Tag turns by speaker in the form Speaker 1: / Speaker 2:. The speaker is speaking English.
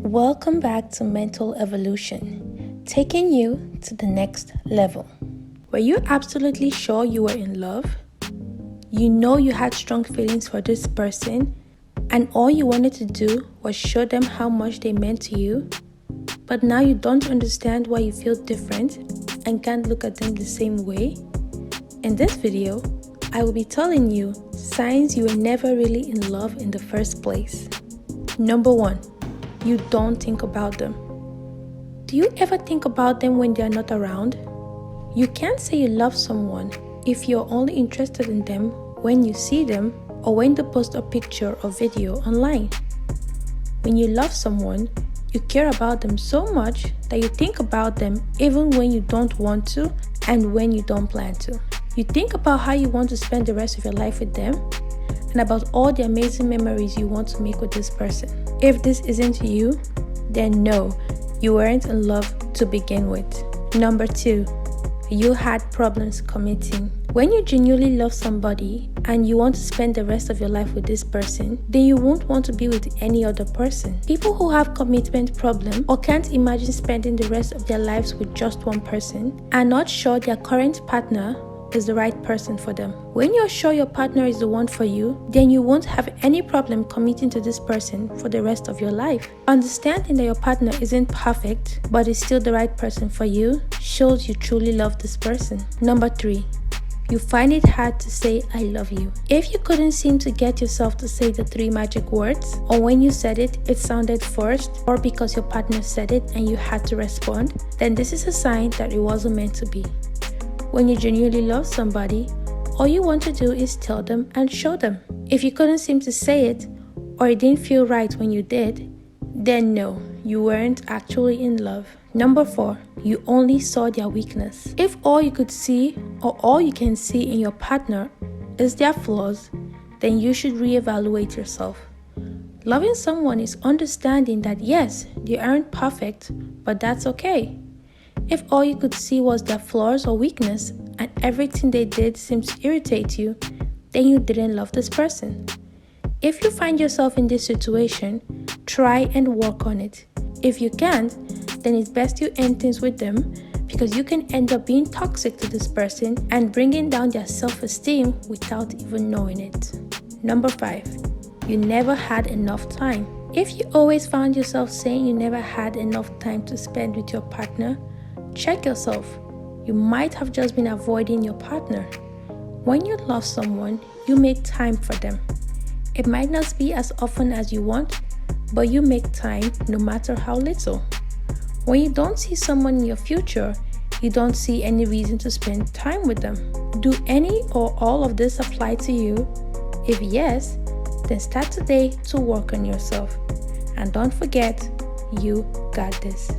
Speaker 1: Welcome back to Mental Evolution, taking you to the next level. Were you absolutely sure you were in love? You know you had strong feelings for this person, and all you wanted to do was show them how much they meant to you? But now you don't understand why you feel different and can't look at them the same way? In this video, I will be telling you signs you were never really in love in the first place. Number 1. You don't think about them. Do you ever think about them when they are not around? You can't say you love someone if you're only interested in them when you see them or when they post a picture or video online. When you love someone, you care about them so much that you think about them even when you don't want to and when you don't plan to. You think about how you want to spend the rest of your life with them and about all the amazing memories you want to make with this person. If this isn't you, then no, you weren't in love to begin with. Number 2, you had problems committing. When you genuinely love somebody and you want to spend the rest of your life with this person, then you won't want to be with any other person. People who have commitment problem or can't imagine spending the rest of their lives with just one person are not sure their current partner is the right person for them. When you're sure your partner is the one for you, then you won't have any problem committing to this person for the rest of your life. Understanding that your partner isn't perfect but is still the right person for you shows you truly love this person. Number 3. You find it hard to say I love you. If you couldn't seem to get yourself to say the 3 magic words, or when you said it, it sounded forced, or because your partner said it and you had to respond, then this is a sign that it wasn't meant to be. When you genuinely love somebody, all you want to do is tell them and show them. If you couldn't seem to say it, or it didn't feel right when you did, then no, you weren't actually in love. Number 4, you only saw their weakness. If all you could see or all you can see in your partner is their flaws, then you should reevaluate yourself. Loving someone is understanding that yes, they aren't perfect, but that's okay. If all you could see was their flaws or weakness and everything they did seems to irritate you, then you didn't love this person. If you find yourself in this situation, try and work on it. If you can't, then it's best you end things with them because you can end up being toxic to this person and bringing down their self-esteem without even knowing it. Number 5, you never had enough time. If you always found yourself saying you never had enough time to spend with your partner, check yourself. You might have just been avoiding your partner. When you love someone, you make time for them. It might not be as often as you want, but you make time no matter how little. When you don't see someone in your future, you don't see any reason to spend time with them. Do any or all of this apply to you? If yes, then start today to work on yourself. And don't forget, you got this.